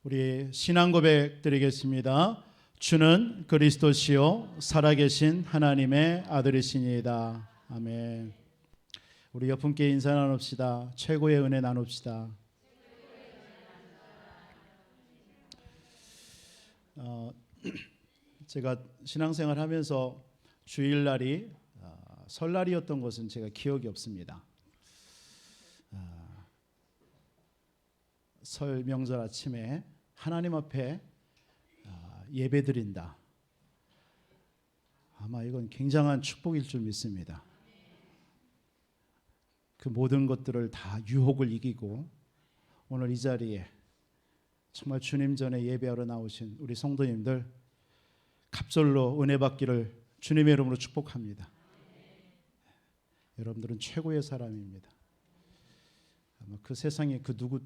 우리 신앙 고백 드리겠습니다. 주는 그리스도시요 살아계신 하나님의 아들이시니이다. 아멘. 우리 옆 분께 인사 나눕시다. 최고의 은혜 나눕시다. 제가 신앙생활 하면서 주일날이 설날이었던 것은 제가 기억이 없습니다. 설 명절 아침에 하나님 앞에 예배드린다. 아마 이건 굉장한 축복일 줄 믿습니다. 그 모든 것들을 다 유혹을 이기고 오늘 이 자리에 정말 주님 전에 예배하러 나오신 우리 성도님들 갑절로 은혜 받기를 주님의 이름으로 축복합니다. 여러분들은 최고의 사람입니다. 아마 그 세상에 그 누구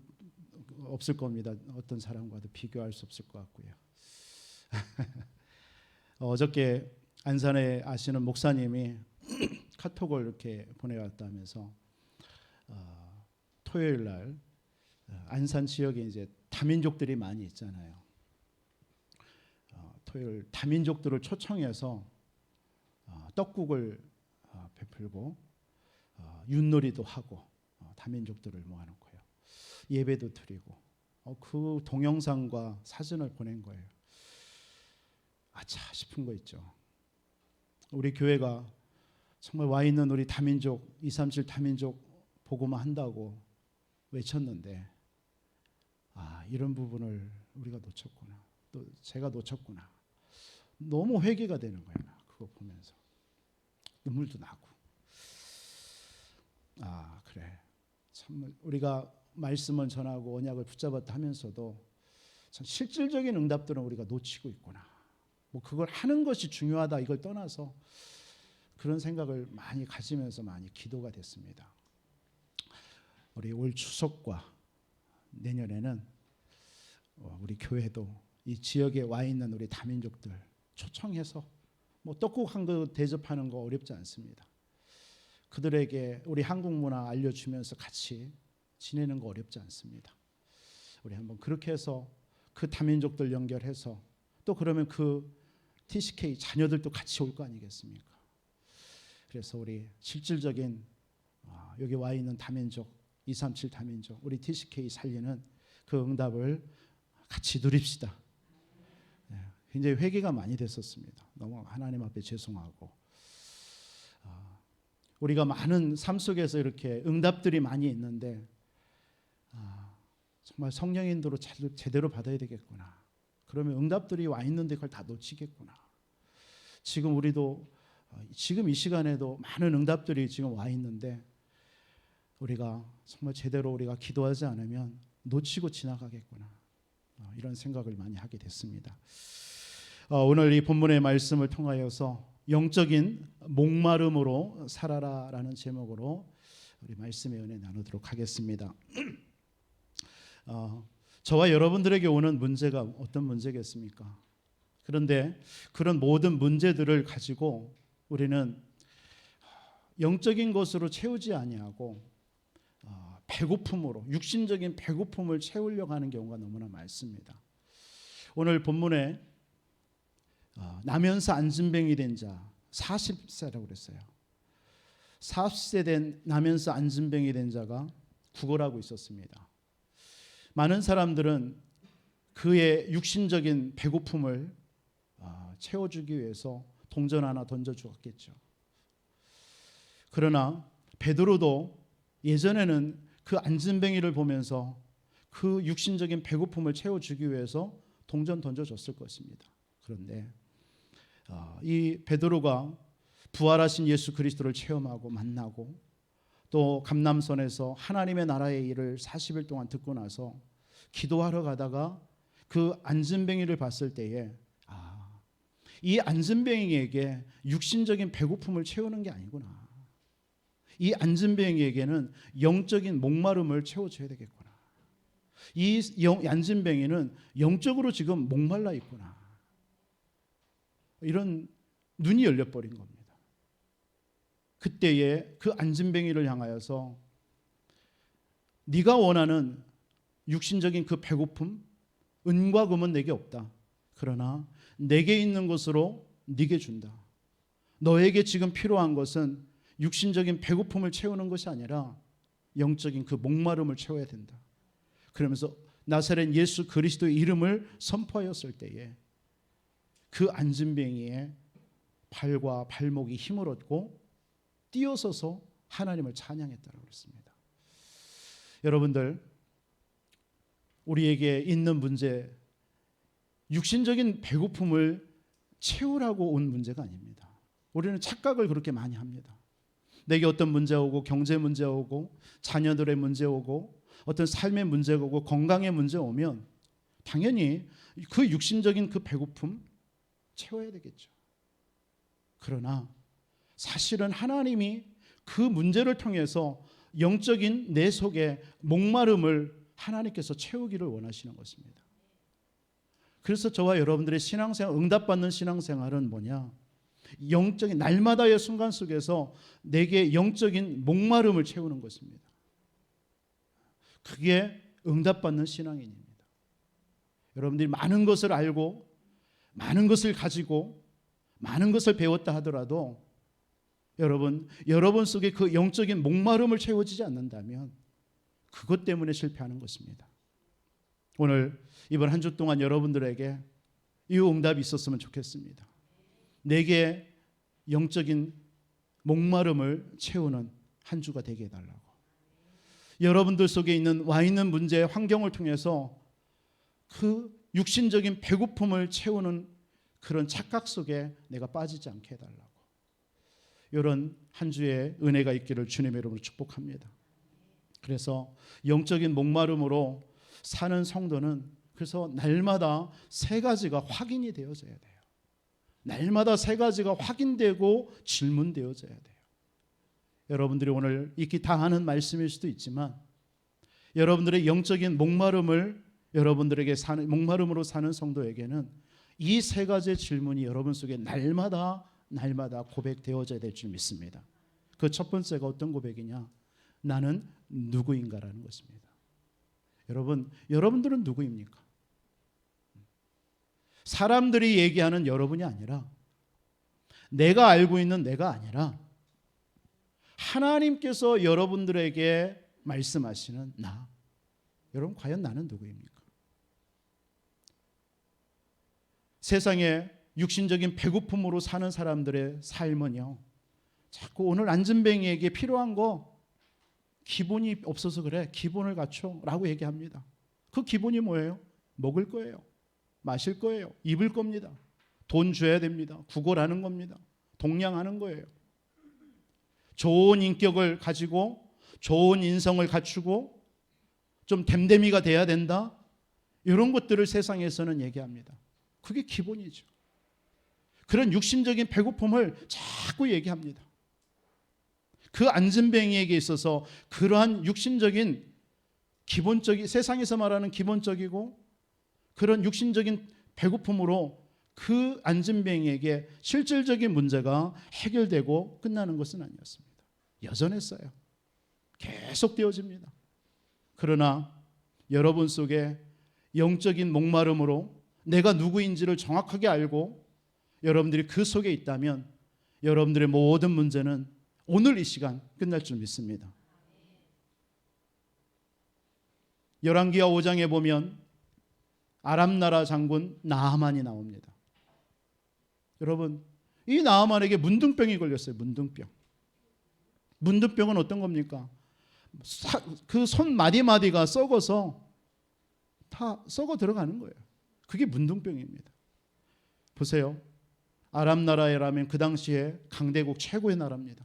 없을 겁니다. 어떤 사람과도 비교할 수 없을 것 같고요. 어저께 안산에 아시는 목사님이 카톡을 이렇게 보내왔다면서 토요일 날 안산 지역에 이제 다민족들이 많이 있잖아요. 토요일 다민족들을 초청해서 떡국을 베풀고 윷놀이도 하고 다민족들을 모아놓고요. 예배도 드리고 그 동영상과 사진을 보낸 거예요. 아차 싶은 거 있죠. 우리 교회가 정말 와 있는 우리 다민족 237 다민족 보고만 한다고 외쳤는데 이런 부분을 우리가 놓쳤구나. 또 제가 놓쳤구나. 너무 회개가 되는 거예요. 그거 보면서 눈물도 나고. 그래. 참 우리가 말씀을 전하고 언약을 붙잡았다 하면서도 참 실질적인 응답들은 우리가 놓치고 있구나. 뭐 그걸 하는 것이 중요하다 이걸 떠나서 그런 생각을 많이 가지면서 많이 기도가 됐습니다. 우리 올 추석과 내년에는 우리 교회도 이 지역에 와 있는 우리 다민족들 초청해서 뭐 떡국 한 그릇 대접하는 거 어렵지 않습니다. 그들에게 우리 한국 문화 알려주면서 같이 지내는 거 어렵지 않습니다. 우리 한번 그렇게 해서 그 다민족들 연결해서 또 그러면 그 TCK 자녀들도 같이 올 거 아니겠습니까? 그래서 우리 실질적인 여기 와 있는 다민족 237 다민족 우리 TCK 살리는 그 응답을 같이 누립시다. 굉장히 회개가 많이 됐었습니다. 너무 하나님 앞에 죄송하고 우리가 많은 삶 속에서 이렇게 응답들이 많이 있는데 정말 성령인도로 제대로 받아야 되겠구나. 그러면 응답들이 와 있는데 그걸 다 놓치겠구나. 지금 우리도 지금 이 시간에도 많은 응답들이 지금 와 있는데 우리가 정말 제대로 우리가 기도하지 않으면 놓치고 지나가겠구나. 이런 생각을 많이 하게 됐습니다. 오늘 이 본문의 말씀을 통하여서 영적인 목마름으로 살아라라는 제목으로 우리 말씀의 은혜 나누도록 하겠습니다. 저와 여러분들에게 오는 문제가 어떤 문제겠습니까? 그런데 그런 모든 문제들을 가지고 우리는 영적인 것으로 채우지 아니하고 배고픔으로 육신적인 배고픔을 채우려고 하는 경우가 너무나 많습니다. 오늘 본문에 나면서 안진뱅이 된 자 40세라고 그랬어요. 40세 된 나면서 안진뱅이 된 자가 구걸하고 있었습니다. 많은 사람들은 그의 육신적인 배고픔을 채워주기 위해서 동전 하나 던져주었겠죠. 그러나 베드로도 예전에는 그 안진뱅이를 보면서 그 육신적인 배고픔을 채워주기 위해서 동전 던져줬을 것입니다. 그런데 이 베드로가 부활하신 예수 그리스도를 체험하고 만나고 또 감람선에서 하나님의 나라의 일을 40일 동안 듣고 나서 기도하러 가다가 그 안진뱅이를 봤을 때에 이 안진뱅이에게 육신적인 배고픔을 채우는 게 아니구나. 이 안진뱅이에게는 영적인 목마름을 채워줘야 되겠구나. 이 안진뱅이는 영적으로 지금 목말라 있구나. 이런 눈이 열려버린 겁니다. 그때에 그 안진뱅이를 향하여서 네가 원하는 육신적인 그 배고픔, 은과 금은 내게 없다. 그러나 내게 있는 것으로 네게 준다. 너에게 지금 필요한 것은 육신적인 배고픔을 채우는 것이 아니라 영적인 그 목마름을 채워야 된다. 그러면서 나사렛 예수 그리스도의 이름을 선포하였을 때에 그 안진뱅이의 발과 발목이 힘을 얻고 뛰어서서 하나님을 찬양했다고 그랬습니다. 여러분들, 우리에게 있는 문제, 육신적인 배고픔을 채우라고 온 문제가 아닙니다. 우리는 착각을 그렇게 많이 합니다. 내게 어떤 문제 오고, 경제 문제 오고, 자녀들의 문제 오고, 어떤 삶의 문제가 오고, 건강의 문제 오면 당연히 그 육신적인 그 배고픔 채워야 되겠죠. 그러나 사실은 하나님이 그 문제를 통해서 영적인 내 속에 목마름을 하나님께서 채우기를 원하시는 것입니다. 그래서 저와 여러분들의 신앙생활, 응답받는 신앙생활은 뭐냐? 영적인 날마다의 순간 속에서 내게 영적인 목마름을 채우는 것입니다. 그게 응답받는 신앙인입니다. 여러분들이 많은 것을 알고 많은 것을 가지고 많은 것을 배웠다 하더라도 여러분 속에 그 영적인 목마름을 채워지지 않는다면 그것 때문에 실패하는 것입니다. 오늘 이번 한 주 동안 여러분들에게 이 응답이 있었으면 좋겠습니다. 내게 영적인 목마름을 채우는 한 주가 되게 해달라고. 여러분들 속에 와 있는 문제, 환경을 통해서 그 육신적인 배고픔을 채우는 그런 착각 속에 내가 빠지지 않게 해달라고. 이런 한 주의 은혜가 있기를 주님의 이름으로 축복합니다. 그래서 영적인 목마름으로 사는 성도는 그래서 날마다 세 가지가 확인이 되어져야 돼요. 날마다 세 가지가 확인되고 질문되어져야 돼요. 여러분들이 오늘 익히 다 아는 말씀일 수도 있지만 여러분들의 영적인 목마름을 여러분들에게 목마름으로 사는 성도에게는 이 세 가지의 질문이 여러분 속에 날마다 고백되어져야 될 줄 믿습니다. 그 첫 번째가 어떤 고백이냐? 나는 누구인가라는 것입니다. 여러분들은 누구입니까? 사람들이 얘기하는 여러분이 아니라, 내가 알고 있는 내가 아니라 하나님께서 여러분들에게 말씀하시는 나. 여러분, 과연 나는 누구입니까? 세상에 육신적인 배고픔으로 사는 사람들의 삶은요, 자꾸 오늘 안진뱅이에게 필요한 거 기본이 없어서 그래, 기본을 갖춰 라고 얘기합니다. 그 기본이 뭐예요? 먹을 거예요, 마실 거예요, 입을 겁니다, 돈 줘야 됩니다, 구걸하는 겁니다, 동냥하는 거예요. 좋은 인격을 가지고 좋은 인성을 갖추고 좀 댐댐이가 돼야 된다, 이런 것들을 세상에서는 얘기합니다. 그게 기본이죠. 그런 육신적인 배고픔을 자꾸 얘기합니다. 그 안진뱅이에게 있어서 그러한 육신적인 기본적인, 세상에서 말하는 기본적이고 그런 육신적인 배고픔으로 그 안진뱅이에게 실질적인 문제가 해결되고 끝나는 것은 아니었습니다. 여전했어요. 계속 되어집니다. 그러나 여러분 속에 영적인 목마름으로 내가 누구인지를 정확하게 알고 여러분들이 그 속에 있다면 여러분들의 모든 문제는 오늘 이 시간 끝날 줄 믿습니다. 열왕기하 5장에 보면 아람 나라 장군 나하만이 나옵니다. 여러분, 이 나하만에게 문둥병이 걸렸어요. 문둥병은 어떤 겁니까? 그 손 마디마디가 썩어서 다 썩어 들어가는 거예요. 그게 문둥병입니다. 보세요. 아람 나라라면 그 당시에 강대국 최고의 나라입니다.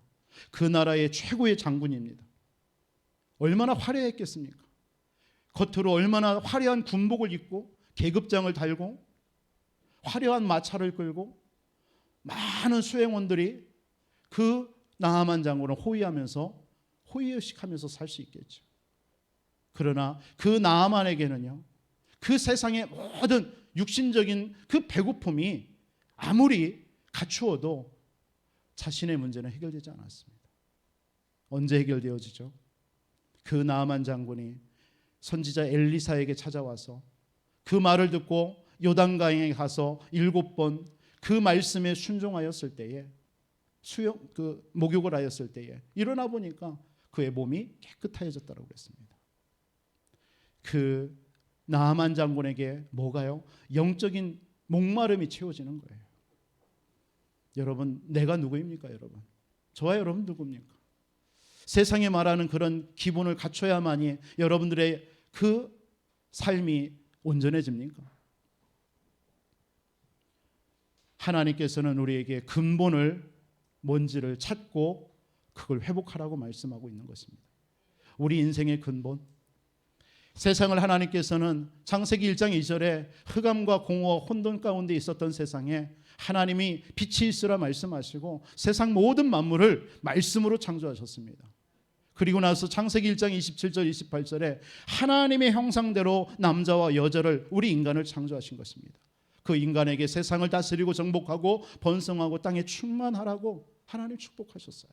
그 나라의 최고의 장군입니다. 얼마나 화려했겠습니까? 겉으로 얼마나 화려한 군복을 입고 계급장을 달고 화려한 마차를 끌고 많은 수행원들이 그 나하만 장군을 호의의식하면서 살 수 있겠죠. 그러나 그 나하만에게는요, 그 세상의 모든 육신적인 그 배고픔이 아무리 갖추어도 자신의 문제는 해결되지 않았습니다. 언제 해결되어지죠? 그 나하만 장군이 선지자 엘리사에게 찾아와서 그 말을 듣고 요단강에 가서 7번 그 말씀에 순종하였을 때에 목욕을 하였을 때에 일어나 보니까 그의 몸이 깨끗해졌다고 그랬습니다. 그 나아만 장군에게 뭐가요? 영적인 목마름이 채워지는 거예요. 여러분, 내가 누구입니까? 여러분, 저와 여러분 누굽니까? 세상에 말하는 그런 기본을 갖춰야만이 여러분들의 그 삶이 온전해집니까? 하나님께서는 우리에게 근본을 뭔지를 찾고 그걸 회복하라고 말씀하고 있는 것입니다. 우리 인생의 근본, 세상을 하나님께서는 창세기 1장 2절에 흑암과 공허와 혼돈 가운데 있었던 세상에 하나님이 빛이 있으라 말씀하시고 세상 모든 만물을 말씀으로 창조하셨습니다. 그리고 나서 창세기 1장 27절 28절에 하나님의 형상대로 남자와 여자를 우리 인간을 창조하신 것입니다. 그 인간에게 세상을 다스리고 정복하고 번성하고 땅에 충만하라고 하나님 축복하셨어요.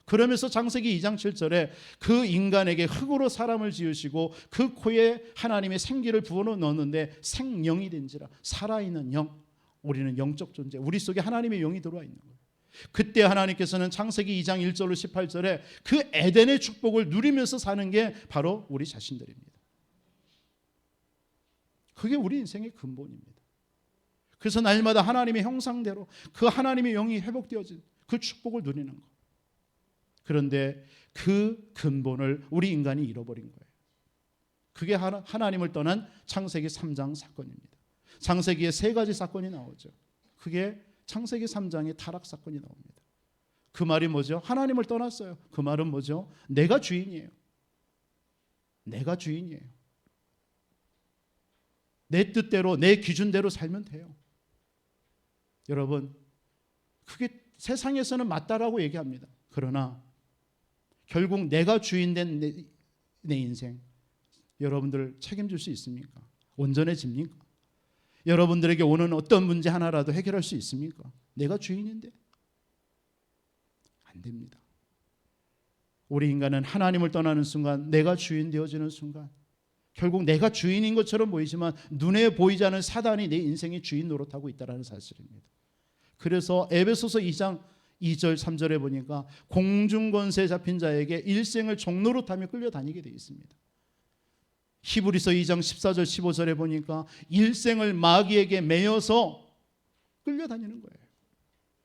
그러면서 창세기 2장 7절에 그 인간에게 흙으로 사람을 지으시고 그 코에 하나님의 생기를 부어 넣었는데 생명이 된지라. 살아있는 영, 우리는 영적 존재, 우리 속에 하나님의 영이 들어와 있는 거예요. 그때 하나님께서는 창세기 2장 1절로 18절에 그 에덴의 축복을 누리면서 사는 게 바로 우리 자신들입니다. 그게 우리 인생의 근본입니다. 그래서 날마다 하나님의 형상대로 그 하나님의 영이 회복되어진 그 축복을 누리는 것. 그런데 그 근본을 우리 인간이 잃어버린 거예요. 그게 하나님을 떠난 창세기 3장 사건입니다. 창세기에 3가지 사건이 나오죠. 그게 창세기 3장의 타락 사건이 나옵니다. 그 말이 뭐죠? 하나님을 떠났어요. 그 말은 뭐죠? 내가 주인이에요. 내가 주인이에요. 내 뜻대로 내 기준대로 살면 돼요. 여러분, 그게 세상에서는 맞다라고 얘기합니다. 그러나 결국 내가 주인된 내 인생, 여러분들 책임질 수 있습니까? 온전해집니까? 여러분들에게 오는 어떤 문제 하나라도 해결할 수 있습니까? 내가 주인인데 안 됩니다. 우리 인간은 하나님을 떠나는 순간, 내가 주인 되어지는 순간 결국 내가 주인인 것처럼 보이지만 눈에 보이지 않는 사단이 내 인생의 주인 노릇하고 있다는 사실입니다. 그래서 에베소서 2장 2절 3절에 보니까 공중권세에 잡힌 자에게 일생을 종노릇하며 끌려다니게 되어 있습니다. 히브리서 2장 14절 15절에 보니까 일생을 마귀에게 매여서 끌려다니는 거예요.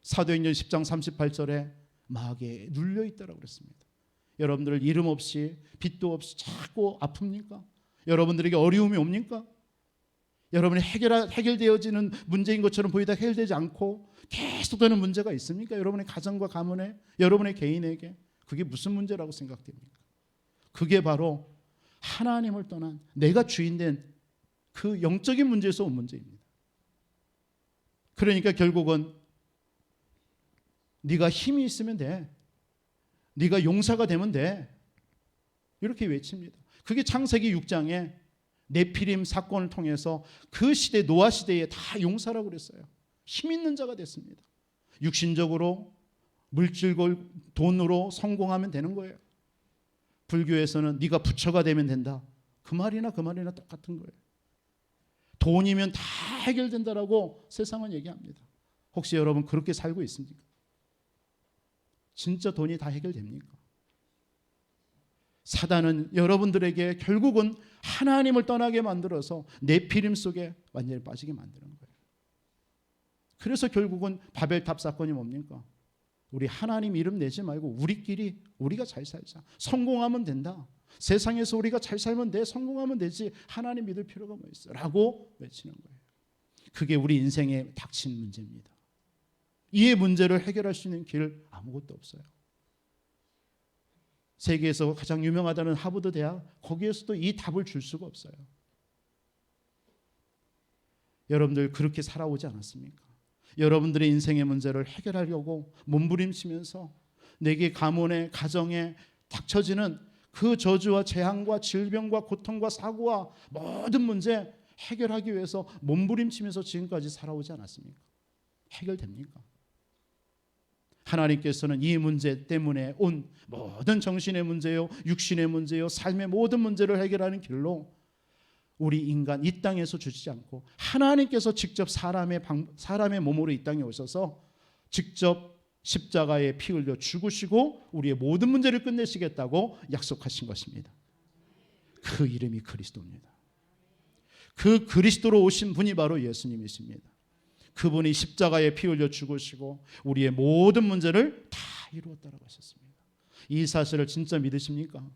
사도행전 10장 38절에 마귀에 눌려있다라고 그랬습니다. 여러분들 이름 없이 빚도 없이 자꾸 아픕니까? 여러분들에게 어려움이 옵니까? 여러분이 해결되어지는 문제인 것처럼 보이다 해결되지 않고 계속되는 문제가 있습니까? 여러분의 가정과 가문에, 여러분의 개인에게 그게 무슨 문제라고 생각됩니까? 그게 바로 하나님을 떠난 내가 주인된 그 영적인 문제에서 온 문제입니다. 그러니까 결국은 네가 힘이 있으면 돼, 네가 용사가 되면 돼, 이렇게 외칩니다. 그게 창세기 6장에 네피림 사건을 통해서 그 시대, 노아 시대에 다 용사라고 그랬어요. 힘 있는 자가 됐습니다. 육신적으로, 물질과 돈으로 성공하면 되는 거예요. 불교에서는 네가 부처가 되면 된다. 그 말이나 똑같은 거예요. 돈이면 다 해결된다라고 세상은 얘기합니다. 혹시 여러분 그렇게 살고 있습니까? 진짜 돈이 다 해결됩니까? 사단은 여러분들에게 결국은 하나님을 떠나게 만들어서 네피림 속에 완전히 빠지게 만드는 거예요. 그래서 결국은 바벨탑 사건이 뭡니까? 우리 하나님 이름 내지 말고 우리끼리 우리가 잘 살자. 성공하면 된다. 세상에서 우리가 잘 살면 돼. 성공하면 되지. 하나님 믿을 필요가 뭐 있어? 라고 외치는 거예요. 그게 우리 인생에 닥친 문제입니다. 이 문제를 해결할 수 있는 길 아무것도 없어요. 세계에서 가장 유명하다는 하버드 대학, 거기에서도 이 답을 줄 수가 없어요. 여러분들 그렇게 살아오지 않았습니까? 여러분들의 인생의 문제를 해결하려고 몸부림치면서 내게 가문에, 가정에 닥쳐지는 그 저주와 재앙과 질병과 고통과 사고와 모든 문제 해결하기 위해서 몸부림치면서 지금까지 살아오지 않았습니까? 해결됩니까? 하나님께서는 이 문제 때문에 온 모든 정신의 문제요, 육신의 문제요, 삶의 모든 문제를 해결하는 길로 우리 인간 이 땅에서 주시지 않고 하나님께서 직접 사람의 몸으로 이 땅에 오셔서 직접 십자가에 피 흘려 죽으시고 우리의 모든 문제를 끝내시겠다고 약속하신 것입니다. 그 이름이 그리스도입니다. 그 그리스도로 오신 분이 바로 예수님이십니다. 그분이 십자가에 피 흘려 죽으시고 우리의 모든 문제를 다 이루었다고 하셨습니다. 이 사실을 진짜 믿으십니까?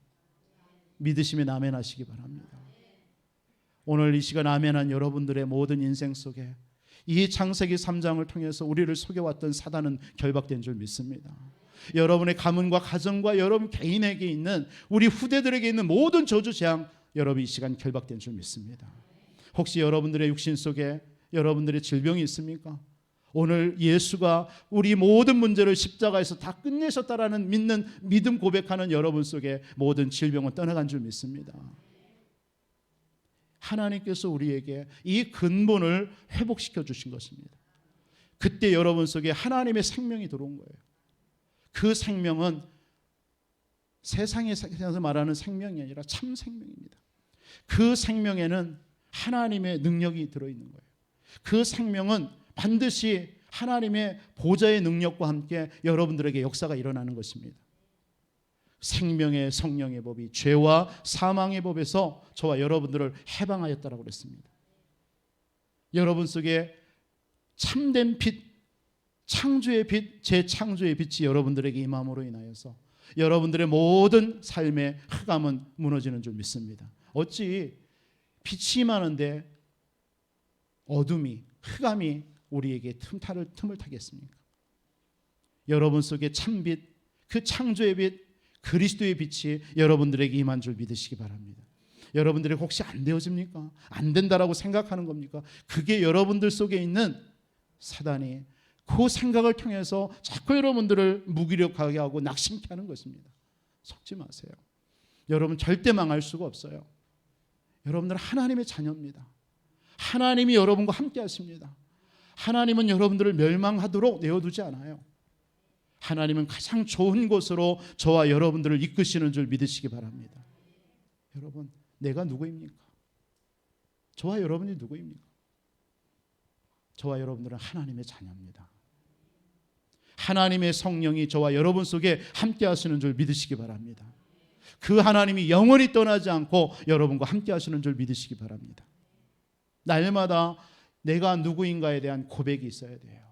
믿으시면 아멘 하시기 바랍니다. 오늘 이 시간 아멘한 여러분들의 모든 인생 속에 이 창세기 3장을 통해서 우리를 속여왔던 사단은 결박된 줄 믿습니다. 여러분의 가문과 가정과 여러분 개인에게 있는 우리 후대들에게 있는 모든 저주 재앙 여러분 이 시간 결박된 줄 믿습니다. 혹시 여러분들의 육신 속에 여러분들의 질병이 있습니까? 오늘 예수가 우리 모든 문제를 십자가에서 다 끝내셨다라는 믿음 고백하는 여러분 속에 모든 질병은 떠나간 줄 믿습니다. 하나님께서 우리에게 이 근본을 회복시켜 주신 것입니다. 그때 여러분 속에 하나님의 생명이 들어온 거예요. 그 생명은 세상에서 말하는 생명이 아니라 참 생명입니다. 그 생명에는 하나님의 능력이 들어있는 거예요. 그 생명은 반드시 하나님의 보좌의 능력과 함께 여러분들에게 역사가 일어나는 것입니다. 생명의 성령의 법이 죄와 사망의 법에서 저와 여러분들을 해방하였다라고 그랬습니다. 여러분 속에 참된 빛, 창조의 빛, 재창조의 빛이 여러분들에게 임함으로 인하여서 여러분들의 모든 삶의 흑암은 무너지는 줄 믿습니다. 어찌 빛이 임하는데 어둠이, 흑암이 우리에게 틈을 타겠습니까? 여러분 속에 참빛, 그 창조의 빛, 그리스도의 빛이 여러분들에게 임한 줄 믿으시기 바랍니다. 여러분들이 혹시 안 되어집니까? 안 된다라고 생각하는 겁니까? 그게 여러분들 속에 있는 사단이 그 생각을 통해서 자꾸 여러분들을 무기력하게 하고 낙심케 하는 것입니다. 속지 마세요. 여러분 절대 망할 수가 없어요. 여러분들은 하나님의 자녀입니다. 하나님이 여러분과 함께 하십니다. 하나님은 여러분들을 멸망하도록 내어두지 않아요. 하나님은 가장 좋은 곳으로 저와 여러분들을 이끄시는 줄 믿으시기 바랍니다. 여러분, 내가 누구입니까? 저와 여러분이 누구입니까? 저와 여러분들은 하나님의 자녀입니다. 하나님의 성령이 저와 여러분 속에 함께 하시는 줄 믿으시기 바랍니다. 그 하나님이 영원히 떠나지 않고 여러분과 함께 하시는 줄 믿으시기 바랍니다. 날마다 내가 누구인가에 대한 고백이 있어야 돼요.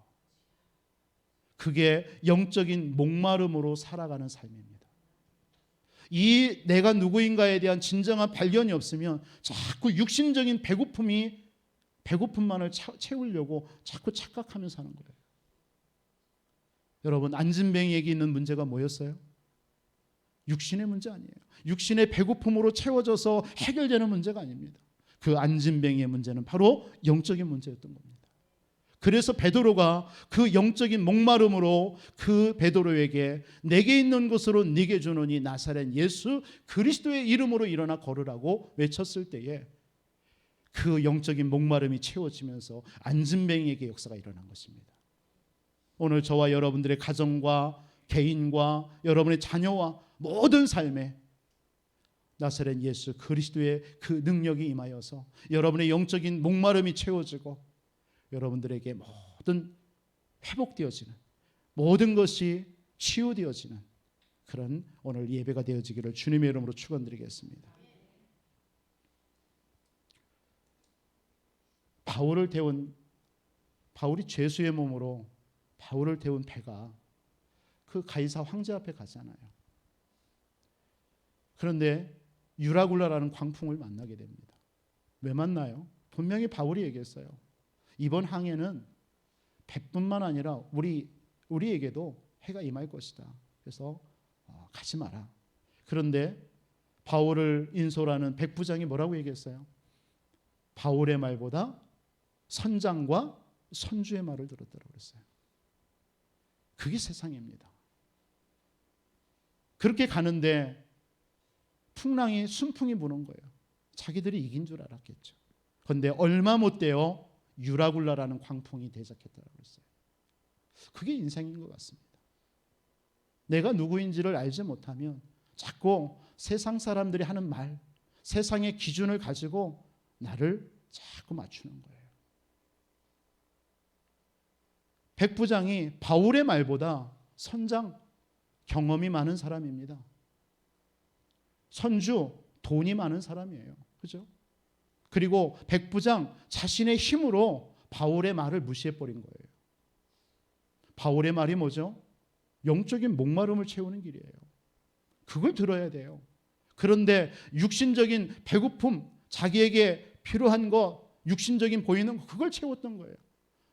그게 영적인 목마름으로 살아가는 삶입니다. 이 내가 누구인가에 대한 진정한 발견이 없으면 자꾸 육신적인 배고픔만을 채우려고 자꾸 착각하면서 사는 거예요. 여러분, 안진뱅이에게 있는 문제가 뭐였어요? 육신의 문제 아니에요. 육신의 배고픔으로 채워져서 해결되는 문제가 아닙니다. 그 안진뱅이의 문제는 바로 영적인 문제였던 겁니다. 그래서 베드로가 그 영적인 목마름으로 그 베드로에게 내게 있는 것으로 네게 주노니 나사렛 예수 그리스도의 이름으로 일어나 걸으라고 외쳤을 때에 그 영적인 목마름이 채워지면서 안진뱅이에게 역사가 일어난 것입니다. 오늘 저와 여러분들의 가정과 개인과 여러분의 자녀와 모든 삶에 나사렛 예수 그리스도의 그 능력이 임하여서 여러분의 영적인 목마름이 채워지고 여러분들에게 모든 회복되어지는 모든 것이 치유되어지는 그런 오늘 예배가 되어지기를 주님의 이름으로 축원드리겠습니다. 바울이 죄수의 몸으로 바울을 태운 배가 그 가이사 황제 앞에 가잖아요. 그런데 유라굴라라는 광풍을 만나게 됩니다. 왜 만나요? 분명히 바울이 얘기했어요. 이번 항해는 배뿐만 아니라 우리에게도 해가 임할 것이다. 그래서 가지 마라. 그런데 바울을 인솔하는 백부장이 뭐라고 얘기했어요? 바울의 말보다 선장과 선주의 말을 들었다고 그랬어요. 그게 세상입니다. 그렇게 가는데 순풍이 부는 거예요. 자기들이 이긴 줄 알았겠죠. 그런데 얼마 못 돼요. 유라굴라라는 광풍이 대적했다고 했어요. 그게 인생인 것 같습니다. 내가 누구인지를 알지 못하면 자꾸 세상 사람들이 하는 말, 세상의 기준을 가지고 나를 자꾸 맞추는 거예요. 백부장이 바울의 말보다 선장, 경험이 많은 사람입니다. 선주, 돈이 많은 사람이에요. 그죠? 그리고 백부장 자신의 힘으로 바울의 말을 무시해버린 거예요. 바울의 말이 뭐죠? 영적인 목마름을 채우는 길이에요. 그걸 들어야 돼요. 그런데 육신적인 배고픔, 자기에게 필요한 것, 육신적인 보이는 것, 그걸 채웠던 거예요.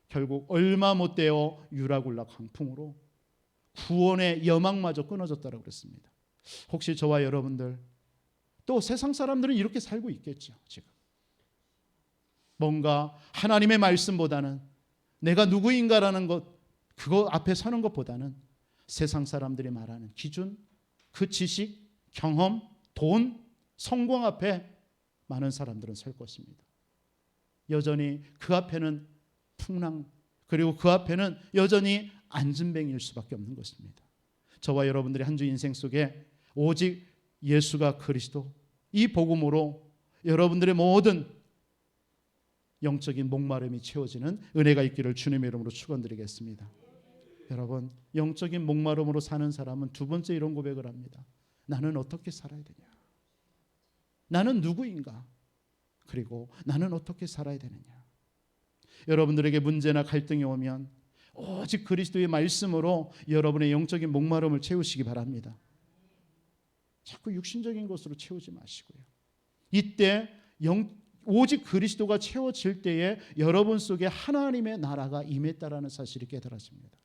결국 얼마 못 되어 유라굴라 강풍으로 구원의 여망마저 끊어졌다고 그랬습니다. 혹시 저와 여러분들, 또 세상 사람들은 이렇게 살고 있겠죠. 지금 뭔가 하나님의 말씀보다는 내가 누구인가라는 것, 그거 앞에 서는 것보다는 세상 사람들이 말하는 기준, 그 지식, 경험, 돈, 성공 앞에 많은 사람들은 설 것입니다. 여전히 그 앞에는 풍랑, 그리고 그 앞에는 여전히 안진뱅이일 수밖에 없는 것입니다. 저와 여러분들의 한 주 인생 속에 오직 예수가 그리스도, 이 복음으로 여러분들의 모든 영적인 목마름이 채워지는 은혜가 있기를 주님의 이름으로 축원드리겠습니다. 여러분, 영적인 목마름으로 사는 사람은 두 번째 이런 고백을 합니다. 나는 어떻게 살아야 되냐? 나는 누구인가? 그리고 나는 어떻게 살아야 되느냐? 여러분들에게 문제나 갈등이 오면 오직 그리스도의 말씀으로 여러분의 영적인 목마름을 채우시기 바랍니다. 자꾸 육신적인 것으로 채우지 마시고요. 이때 오직 그리스도가 채워질 때에 여러분 속에 하나님의 나라가 임했다라는 사실이 깨달아집니다.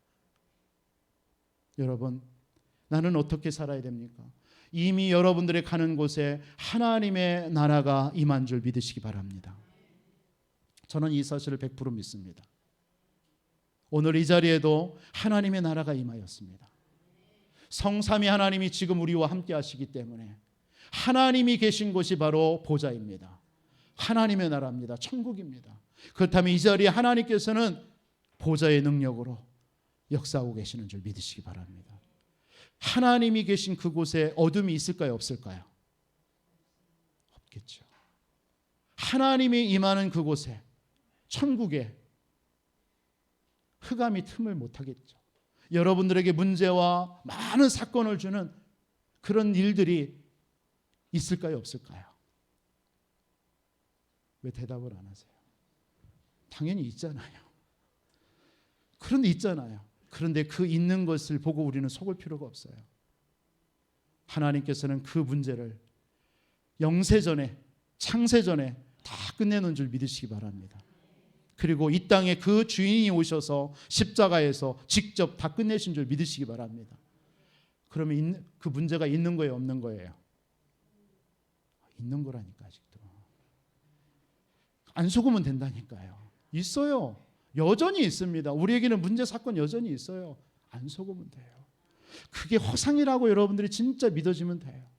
여러분, 나는 어떻게 살아야 됩니까? 이미 여러분들의 가는 곳에 하나님의 나라가 임한 줄 믿으시기 바랍니다. 저는 이 사실을 100% 믿습니다. 오늘 이 자리에도 하나님의 나라가 임하였습니다. 성삼위 하나님이 지금 우리와 함께 하시기 때문에 하나님이 계신 곳이 바로 보좌입니다. 하나님의 나라입니다. 천국입니다. 그렇다면 이 자리에 하나님께서는 보좌의 능력으로 역사하고 계시는 줄 믿으시기 바랍니다. 하나님이 계신 그곳에 어둠이 있을까요? 없을까요? 없겠죠. 하나님이 임하는 그곳에, 천국에 흑암이 틈을 못하겠죠. 여러분들에게 문제와 많은 사건을 주는 그런 일들이 있을까요? 없을까요? 왜 대답을 안 하세요? 당연히 있잖아요. 그런데 있잖아요. 그런데 그 있는 것을 보고 우리는 속을 필요가 없어요. 하나님께서는 그 문제를 영세전에, 창세전에 다 끝내는 줄 믿으시기 바랍니다. 그리고 이 땅에 그 주인이 오셔서 십자가에서 직접 다 끝내신 줄 믿으시기 바랍니다. 그러면 그 문제가 있는 거예요? 없는 거예요? 있는 거라니까. 아직도 안 속으면 된다니까요. 있어요. 여전히 있습니다. 우리에게는 문제 사건 여전히 있어요. 안 속으면 돼요. 그게 허상이라고 여러분들이 진짜 믿어지면 돼요.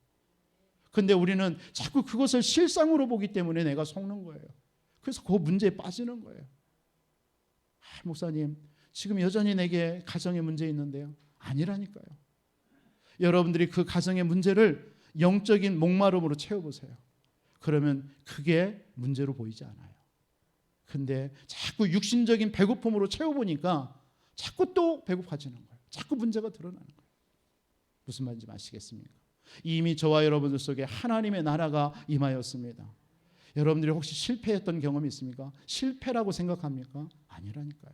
근데 우리는 자꾸 그것을 실상으로 보기 때문에 내가 속는 거예요. 그래서 그 문제에 빠지는 거예요. 목사님, 지금 여전히 내게 가정에 문제 있는데요. 아니라니까요. 여러분들이 그 가정의 문제를 영적인 목마름으로 채워보세요. 그러면 그게 문제로 보이지 않아요. 근데 자꾸 육신적인 배고픔으로 채워보니까 자꾸 또 배고파지는 거예요. 자꾸 문제가 드러나는 거예요. 무슨 말인지 아시겠습니까? 이미 저와 여러분들 속에 하나님의 나라가 임하였습니다. 여러분들이 혹시 실패했던 경험이 있습니까? 실패라고 생각합니까? 아니라니까요.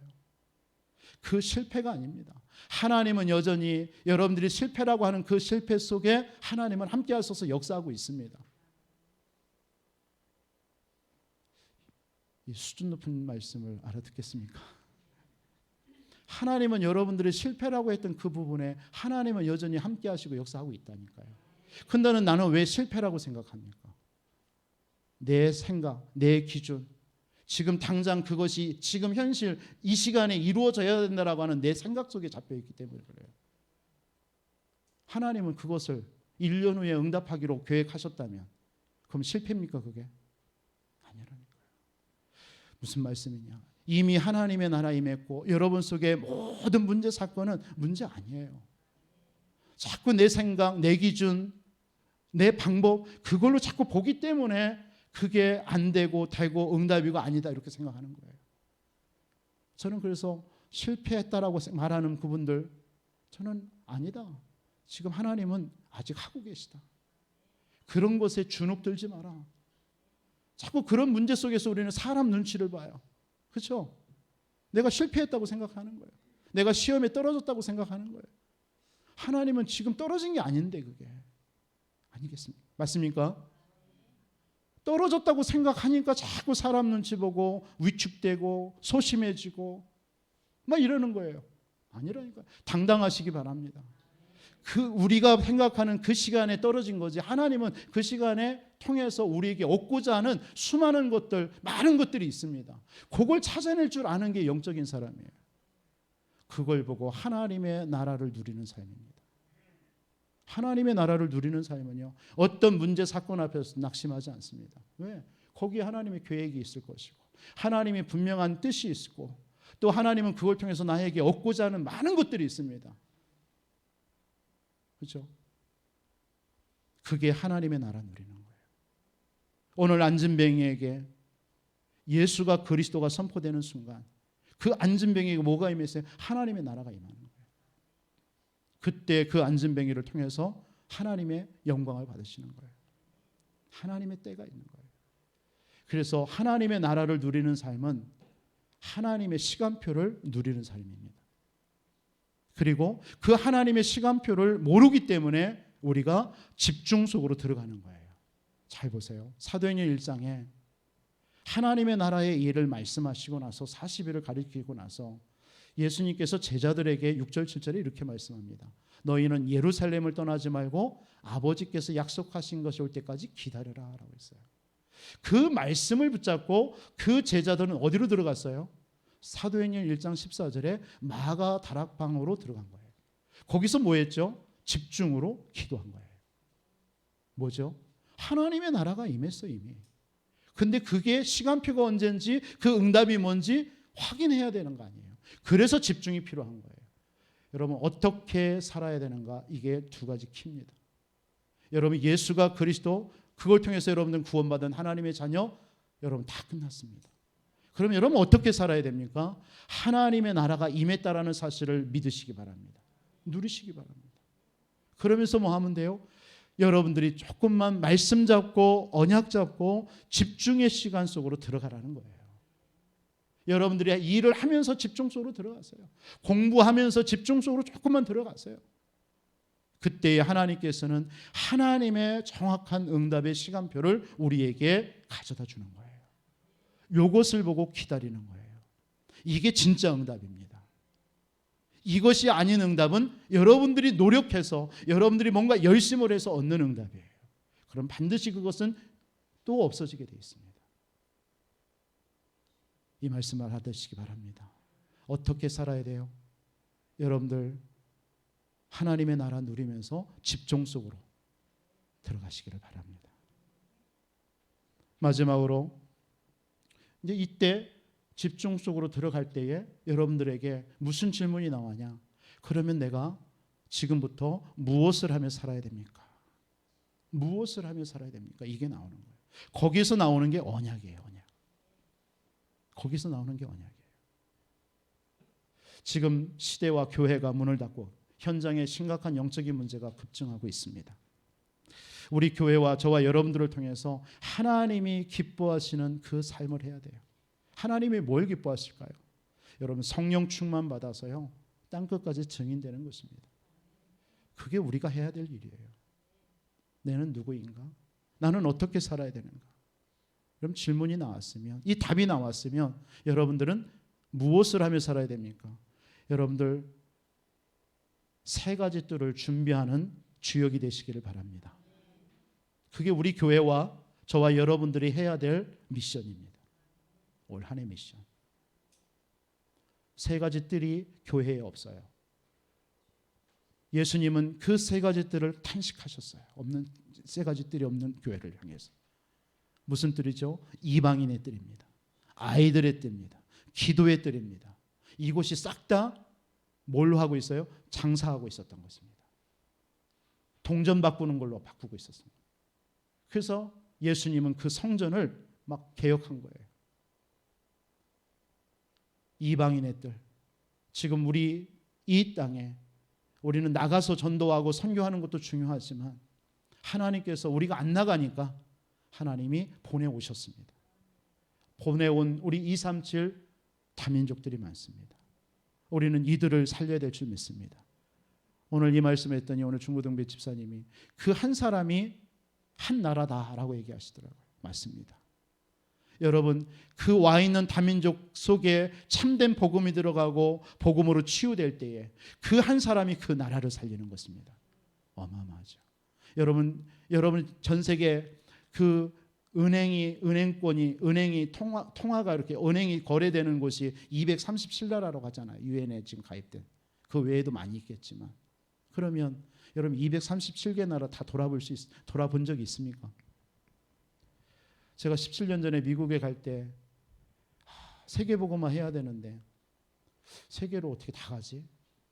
그 실패가 아닙니다. 하나님은 여전히 여러분들이 실패라고 하는 그 실패 속에 하나님은 함께 하셔서 역사하고 있습니다. 이 수준 높은 말씀을 알아듣겠습니까? 하나님은 여러분들이 실패라고 했던 그 부분에 하나님은 여전히 함께 하시고 역사하고 있다니까요. 근데 나는 왜 실패라고 생각합니까? 내 생각, 내 기준, 지금 당장 그것이 지금 현실 이 시간에 이루어져야 된다라고 하는 내 생각 속에 잡혀있기 때문에 그래요. 하나님은 그것을 1년 후에 응답하기로 계획하셨다면 그럼 실패입니까 그게? 아니라니까요. 무슨 말씀이냐? 이미 하나님의 나라 임했고 여러분 속에 모든 문제 사건은 문제 아니에요. 자꾸 내 생각, 내 기준, 내 방법 그걸로 자꾸 보기 때문에 그게 안 되고 응답이고 아니다 이렇게 생각하는 거예요. 저는 그래서 실패했다라고 말하는 그분들, 저는 아니다. 지금 하나님은 아직 하고 계시다. 그런 것에 주눅 들지 마라. 자꾸 그런 문제 속에서 우리는 사람 눈치를 봐요. 그렇죠? 내가 실패했다고 생각하는 거예요. 내가 시험에 떨어졌다고 생각하는 거예요. 하나님은 지금 떨어진 게 아닌데 그게 아니겠습니까? 맞습니까? 떨어졌다고 생각하니까 자꾸 사람 눈치 보고 위축되고 소심해지고 막 이러는 거예요. 아니라니까. 당당하시기 바랍니다. 우리가 생각하는 그 시간에 떨어진 거지, 하나님은 그 시간에 통해서 우리에게 얻고자 하는 수많은 것들, 많은 것들이 있습니다. 그걸 찾아낼 줄 아는 게 영적인 사람이에요. 그걸 보고 하나님의 나라를 누리는 삶입니다. 하나님의 나라를 누리는 삶은요, 어떤 문제 사건 앞에서 낙심하지 않습니다. 왜? 거기에 하나님의 계획이 있을 것이고 하나님의 분명한 뜻이 있고 또 하나님은 그걸 통해서 나에게 얻고자 하는 많은 것들이 있습니다. 그렇죠? 그게 하나님의 나라 누리는 거예요. 오늘 안진뱅이에게 예수가 그리스도가 선포되는 순간 그 안진뱅이에게 뭐가 임했어요? 하나님의 나라가 임하는 거예요. 그때 그 안진뱅이를 통해서 하나님의 영광을 받으시는 거예요. 하나님의 때가 있는 거예요. 그래서 하나님의 나라를 누리는 삶은 하나님의 시간표를 누리는 삶입니다. 그리고 그 하나님의 시간표를 모르기 때문에 우리가 집중 속으로 들어가는 거예요. 잘 보세요. 사도행전 1장에 하나님의 나라의 일을 말씀하시고 나서 40일을 가리키고 나서 예수님께서 제자들에게 6절 7절에 이렇게 말씀합니다. 너희는 예루살렘을 떠나지 말고 아버지께서 약속하신 것이 올 때까지 기다려라 라고 했어요. 그 말씀을 붙잡고 그 제자들은 어디로 들어갔어요? 사도행전 1장 14절에 마가 다락방으로 들어간 거예요. 거기서 뭐 했죠? 집중으로 기도한 거예요. 뭐죠? 하나님의 나라가 임했어요, 이미. 근데 그게 시간표가 언젠지 그 응답이 뭔지 확인해야 되는 거 아니에요. 그래서 집중이 필요한 거예요. 여러분, 어떻게 살아야 되는가? 이게 두 가지 키입니다. 여러분, 예수가 그리스도, 그걸 통해서 여러분들 구원받은 하나님의 자녀, 여러분 다 끝났습니다. 그럼 여러분 어떻게 살아야 됩니까? 하나님의 나라가 임했다라는 사실을 믿으시기 바랍니다. 누리시기 바랍니다. 그러면서 뭐 하면 돼요? 여러분들이 조금만 말씀 잡고 언약 잡고 집중의 시간 속으로 들어가라는 거예요. 여러분들이 일을 하면서 집중 속으로 들어가세요. 공부하면서 집중 속으로 조금만 들어가세요. 그때 하나님께서는 하나님의 정확한 응답의 시간표를 우리에게 가져다 주는 거예요. 이것을 보고 기다리는 거예요. 이게 진짜 응답입니다. 이것이 아닌 응답은 여러분들이 노력해서 여러분들이 뭔가 열심을 해서 얻는 응답이에요. 그럼 반드시 그것은 또 없어지게 되어 있습니다. 이 말씀을 하시기 바랍니다. 어떻게 살아야 돼요? 여러분들 하나님의 나라 누리면서 집중 속으로 들어가시기를 바랍니다. 마지막으로 이제 이때 집중 속으로 들어갈 때에 여러분들에게 무슨 질문이 나오냐? 그러면 내가 지금부터 무엇을 하며 살아야 됩니까? 무엇을 하며 살아야 됩니까? 이게 나오는 거예요. 거기서 나오는 게 언약이에요. 언약. 거기서 나오는 게 언약이에요. 지금 시대와 교회가 문을 닫고 현장에 심각한 영적인 문제가 급증하고 있습니다. 우리 교회와 저와 여러분들을 통해서 하나님이 기뻐하시는 그 삶을 해야 돼요. 하나님이 뭘 기뻐하실까요? 여러분, 성령 충만 받아서요, 땅끝까지 증인되는 것입니다. 그게 우리가 해야 될 일이에요. 내는 누구인가? 나는 어떻게 살아야 되는가? 그럼 질문이 나왔으면, 이 답이 나왔으면 여러분들은 무엇을 하며 살아야 됩니까? 여러분들 세 가지 뜰을 준비하는 주역이 되시기를 바랍니다. 그게 우리 교회와 저와 여러분들이 해야 될 미션입니다. 올 한 해 미션. 세 가지 뜰이 교회에 없어요. 예수님은 그 세 가지 뜰을 탄식하셨어요. 없는, 세 가지 뜰이 없는 교회를 향해서. 무슨 뜰이죠? 이방인의 뜰입니다. 아이들의 뜰입니다. 기도의 뜰입니다. 이곳이 싹 다 뭘로 하고 있어요? 장사하고 있었던 것입니다. 동전 바꾸는 걸로 바꾸고 있었습니다. 그래서 예수님은 그 성전을 막 개혁한 거예요. 이방인의 뜰. 지금 우리 이 땅에 우리는 나가서 전도하고 선교하는 것도 중요하지만 하나님께서 우리가 안 나가니까 하나님이 보내오셨습니다. 보내온 우리 237 다민족들이 많습니다. 우리는 이들을 살려야 될 줄 믿습니다. 오늘 이 말씀을 했더니 오늘 중고등배 집사님이 그 한 사람이 한 나라다라고 얘기하시더라고요. 맞습니다. 여러분, 그 와 있는 다민족 속에 참된 복음이 들어가고 복음으로 치유될 때에 그 한 사람이 그 나라를 살리는 것입니다. 어마어마하죠. 여러분 전 세계 그 은행이 통화가 이렇게 은행이 거래되는 곳이 237나라로 가잖아요. 유엔에 지금 가입된. 그 외에도 많이 있겠지만. 그러면 여러분 237개 나라 다 돌아본 적이 있습니까? 제가 17년 전에 미국에 갈 때 세계복음화 해야 되는데 세계로 어떻게 다 가지?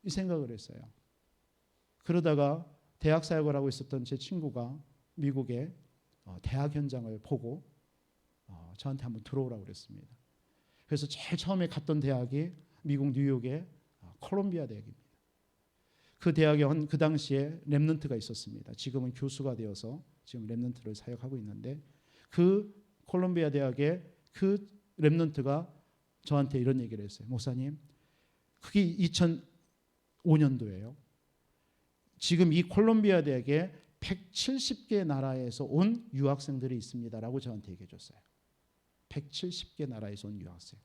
이 생각을 했어요. 그러다가 대학 사역을 하고 있었던 제 친구가 미국에 대학 현장을 보고 저한테 한번 들어오라고 그랬습니다. 그래서 제일 처음에 갔던 대학이 미국 뉴욕의 콜롬비아 대학입니다. 그 대학에 그 당시에 렘넌트가 있었습니다. 지금은 교수가 되어서 지금 렘넌트를 사역하고 있는데 그 콜롬비아 대학의 그 렘넌트가 저한테 이런 얘기를 했어요. 목사님, 그게 2005년도예요. 지금 이 콜롬비아 대학에 170개 나라에서 온 유학생들이 있습니다라고 저한테 얘기해 줬어요. 170개 나라에서 온 유학생.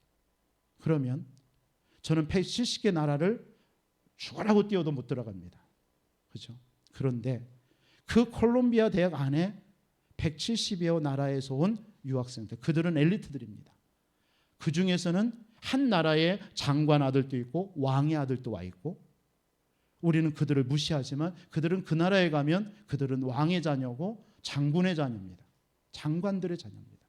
그러면 저는 170개 나라를 죽으라고 뛰어도 못 들어갑니다. 그렇죠? 그런데 그 콜롬비아 대학 안에 170여 나라에서 온 유학생들, 그들은 엘리트들입니다. 그 중에서는 한 나라의 장관 아들도 있고 왕의 아들도 와 있고, 우리는 그들을 무시하지만 그들은 그 나라에 가면 그들은 왕의 자녀고 장군의 자녀입니다. 장관들의 자녀입니다.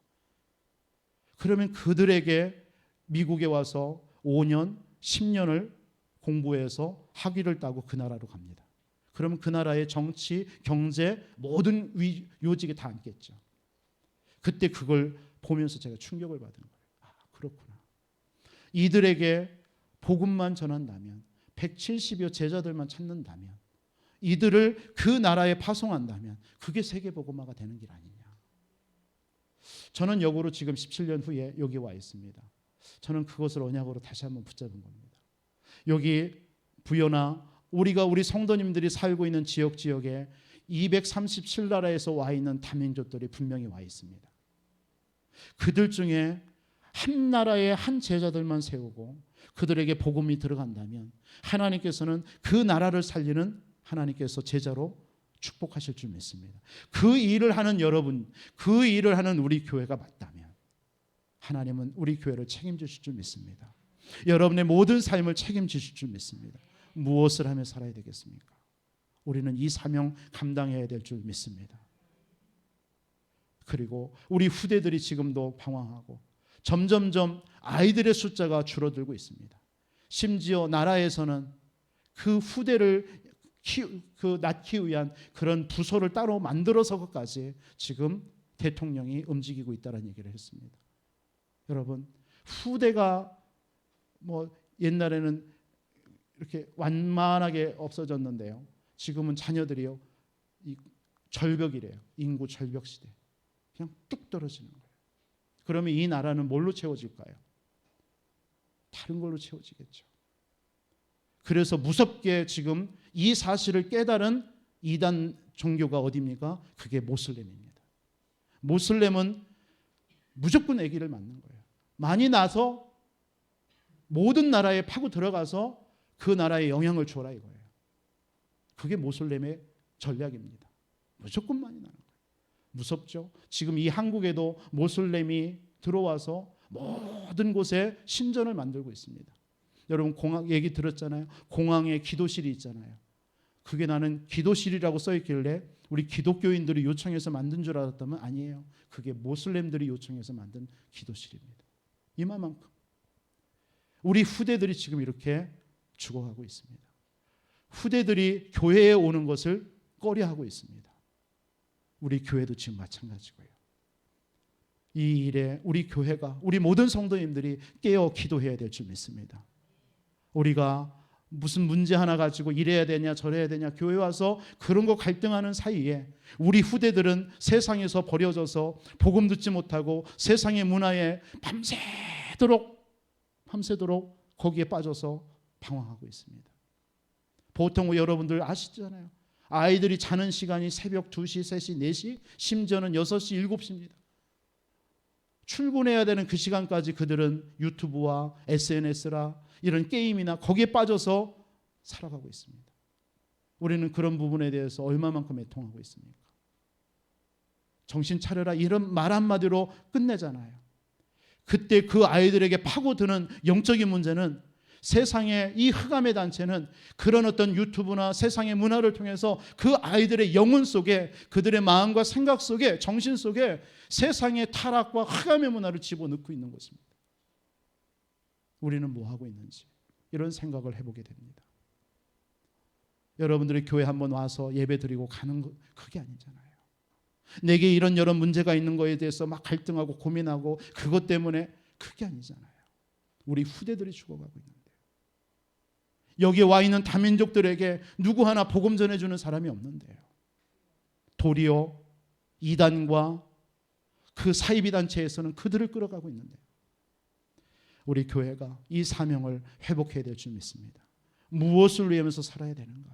그러면 그들에게 미국에 와서 5년, 10년을 공부해서 학위를 따고 그 나라로 갑니다. 그러면 그 나라의 정치, 경제, 모든 요직에 다 앉겠죠. 그때 그걸 보면서 제가 충격을 받은 거예요. 아, 그렇구나. 이들에게 복음만 전한다면, 170여 제자들만 찾는다면, 이들을 그 나라에 파송한다면 그게 세계복음화가 되는 길 아니냐. 저는 역으로 지금 17년 후에 여기 와 있습니다. 저는 그것을 언약으로 다시 한번 붙잡은 겁니다. 여기 부여나 우리 성도님들이 살고 있는 지역에 237나라에서 와 있는 다민족들이 분명히 와 있습니다. 그들 중에 한 나라의 한 제자들만 세우고 그들에게 복음이 들어간다면 하나님께서는 그 나라를 살리는, 하나님께서 제자로 축복하실 줄 믿습니다. 그 일을 하는 여러분, 그 일을 하는 우리 교회가 맞다면 하나님은 우리 교회를 책임지실 줄 믿습니다. 여러분의 모든 삶을 책임지실 줄 믿습니다. 무엇을 하며 살아야 되겠습니까? 우리는 이 사명 감당해야 될 줄 믿습니다. 그리고 우리 후대들이 지금도 방황하고 점점점 아이들의 숫자가 줄어들고 있습니다. 심지어 나라에서는 그 후대를 낳기 위한 그런 부서를 따로 만들어서까지 지금 대통령이 움직이고 있다는 얘기를 했습니다. 여러분, 후대가 옛날에는 이렇게 완만하게 없어졌는데요. 지금은 자녀들이요, 이 절벽이래요. 인구 절벽 시대. 그냥 뚝 떨어지는 거예요. 그러면 이 나라는 뭘로 채워질까요? 다른 걸로 채워지겠죠. 그래서 무섭게 지금 이 사실을 깨달은 이단 종교가 어디입니까? 그게 모슬렘입니다. 모슬렘은 무조건 아기를 낳는 거예요. 많이 나서 모든 나라에 파고 들어가서 그 나라에 영향을 줘라 이거예요. 그게 모슬렘의 전략입니다. 무조건 많이 나는 거예요. 무섭죠? 지금 이 한국에도 모슬렘이 들어와서 모든 곳에 신전을 만들고 있습니다. 여러분 공항 얘기 들었잖아요. 공항에 기도실이 있잖아요. 그게 나는 기도실이라고 써있길래 우리 기독교인들이 요청해서 만든 줄 알았다면 아니에요. 그게 모슬렘들이 요청해서 만든 기도실입니다. 이만큼. 우리 후대들이 지금 이렇게 죽어가고 있습니다. 후대들이 교회에 오는 것을 꺼려하고 있습니다. 우리 교회도 지금 마찬가지고요. 이 일에 우리 교회가, 우리 모든 성도님들이 깨어 기도해야 될 줄 믿습니다. 우리가 무슨 문제 하나 가지고 이래야 되냐 저래야 되냐 교회 와서 그런 거 갈등하는 사이에 우리 후대들은 세상에서 버려져서 복음 듣지 못하고 세상의 문화에 밤새도록 거기에 빠져서 방황하고 있습니다. 보통 여러분들 아시잖아요. 아이들이 자는 시간이 새벽 2시, 3시, 4시, 심지어는 6시, 7시입니다. 출근해야 되는 그 시간까지 그들은 유튜브와 SNS라 이런 게임이나 거기에 빠져서 살아가고 있습니다. 우리는 그런 부분에 대해서 얼마만큼 애통하고 있습니까? 정신 차려라 이런 말 한마디로 끝내잖아요. 그때 그 아이들에게 파고드는 영적인 문제는 세상의 이 흑암의 단체는 그런 어떤 유튜브나 세상의 문화를 통해서 그 아이들의 영혼 속에 그들의 마음과 생각 속에 정신 속에 세상의 타락과 흑암의 문화를 집어넣고 있는 것입니다. 우리는 뭐 하고 있는지 이런 생각을 해보게 됩니다. 여러분들이 교회 한번 와서 예배 드리고 가는 거 그게 아니잖아요. 내게 이런 여러 문제가 있는 거에 대해서 막 갈등하고 고민하고 그것 때문에 그게 아니잖아요. 우리 후대들이 죽어가고 있는데 여기 와 있는 다민족들에게 누구 하나 복음 전해주는 사람이 없는데요. 도리어 이단과 그 사이비 단체에서는 그들을 끌어가고 있는데요. 우리 교회가 이 사명을 회복해야 될 줄 믿습니다. 무엇을 위하면서 살아야 되는가?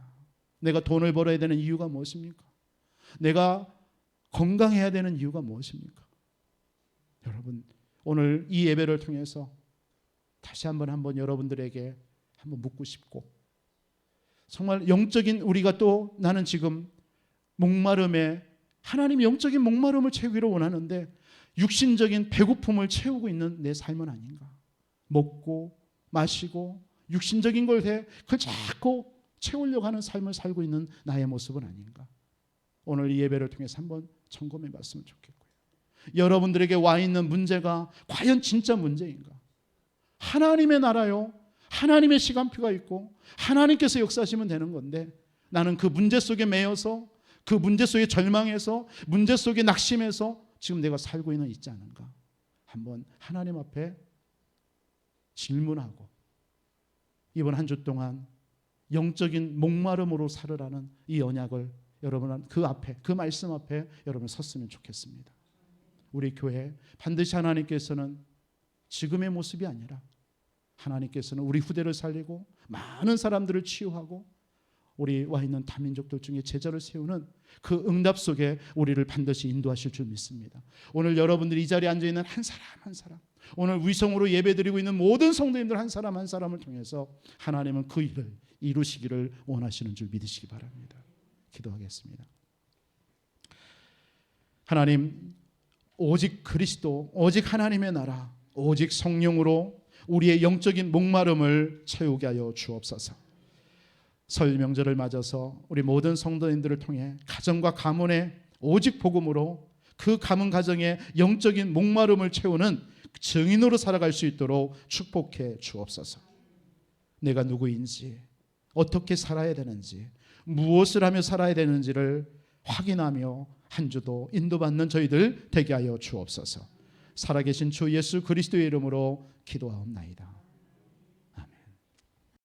내가 돈을 벌어야 되는 이유가 무엇입니까? 내가 건강해야 되는 이유가 무엇입니까? 여러분 오늘 이 예배를 통해서 다시 한번 여러분들에게 한번 묻고 싶고 정말 영적인 우리가 또 나는 지금 목마름에 하나님 영적인 목마름을 채우기를 원하는데 육신적인 배고픔을 채우고 있는 내 삶은 아닌가? 먹고 마시고 육신적인 걸 해 그걸 자꾸 채우려고 하는 삶을 살고 있는 나의 모습은 아닌가? 오늘 이 예배를 통해서 한번 점검해 봤으면 좋겠고요. 여러분들에게 와 있는 문제가 과연 진짜 문제인가? 하나님의 나라요. 하나님의 시간표가 있고 하나님께서 역사하시면 되는 건데 나는 그 문제 속에 매여서 그 문제 속에 절망해서 문제 속에 낙심해서 지금 내가 살고 있지 않은가? 한번 하나님 앞에 질문하고 이번 한 주 동안 영적인 목마름으로 살으라는 이 언약을 여러분 그 앞에 그 말씀 앞에 여러분 섰으면 좋겠습니다. 우리 교회 반드시 하나님께서는 지금의 모습이 아니라 하나님께서는 우리 후대를 살리고 많은 사람들을 치유하고 우리 와 있는 다민족들 중에 제자를 세우는 그 응답 속에 우리를 반드시 인도하실 줄 믿습니다. 오늘 여러분들이 이 자리에 앉아있는 한 사람 한 사람 오늘 위성으로 예배드리고 있는 모든 성도님들 한 사람 한 사람을 통해서 하나님은 그 일을 이루시기를 원하시는 줄 믿으시기 바랍니다. 기도하겠습니다. 하나님 오직 그리스도 오직 하나님의 나라 오직 성령으로 우리의 영적인 목마름을 채우게 하여 주옵소서. 설 명절을 맞아서 우리 모든 성도님들을 통해 가정과 가문에 오직 복음으로 그 가문 가정의 영적인 목마름을 채우는 증인으로 살아갈 수 있도록 축복해 주옵소서. 내가 누구인지 어떻게 살아야 되는지 무엇을 하며 살아야 되는지를 확인하며 한 주도 인도받는 저희들 되게 하여 주옵소서. 살아계신 주 예수 그리스도의 이름으로 기도하옵나이다.